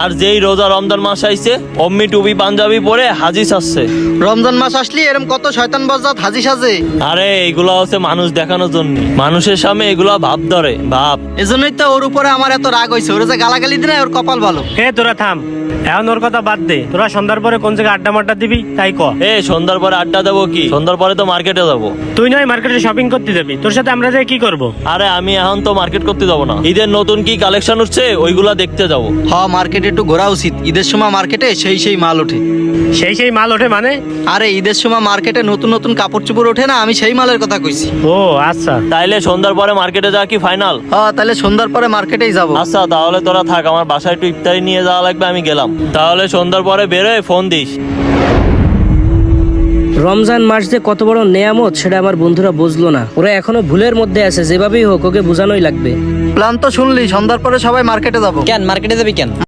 আর যেই রোজা রমজান মাস আইছে অম্মি টুপি পাঞ্জাবি পরে হাজি সাজছে। রমজান মাস আসলি এরম কত শয়তান বজ্জাত হাজি সাজে। আরে এগুলা হচ্ছে মানুষ দেখানোর জন্য, মানুষের সামনে এগুলা ভাব ধরে ভাব। এজন্যই তো ওর উপরে আমার এত রাগ হইছে। ওর যে গালাগালি দিনে ওর কপাল ভালো। হে তোরা থাম, এখন ওর কথা বাদ দে। তোরা সন্ধ্যার পরে কোন জায়গায় আড্ডা মাড্ডা দিবি তাই ক। সন্ধ্যার পরে আড্ডা দেবো কি? সন্ধ্যার পরে তো মার্কেটে যাবো। তুই নয় মার্কেটে শপিং করতে যাবি, তোর সাথে আমরা যাই কি করব? আরে আমি এখন তো মার্কেট করতে যাবো না, ঈদের নতুন কি কালেকশন উঠছে ওইগুলা দেখতে যাবো। মার্কেটে একটু ঘোরা উচিত। ঈদের সময় মার্কেটে সেই মাল ওঠে। সেই মাল ওঠে মানে? আরে ঈদের সময় মার্কেটে নতুন নতুন কাপড় চোপড় ওঠে না, আমি সেই মালের কথা কইছি। ও আচ্ছা, তাইলে সন্ধ্যার পরে মার্কেটে যাওয়া কি ফাইনাল? তাহলে সন্ধ্যার পরে মার্কেটেই যাব। আচ্ছা তাহলে তোরা থাক, আমার বাসায় একটু ইফতারি নিয়ে যাওয়া লাগবে, আমি গেলাম। তাহলে সন্ধ্যার পরে বেরোয় ফোন দিস। রমজান মাস যে কত বড় নেয়ামত সেটা আমার বন্ধুরা বুঝলো না। ওরা এখনো ভুলের মধ্যে আছে, যেভাবেই হোক ওকে বোঝানোই লাগবে। প্ল্যান তো শুনলি, সন্ধ্যার পরে সবাই মার্কেটে যাব। কেন মার্কেটে যাবি কেন?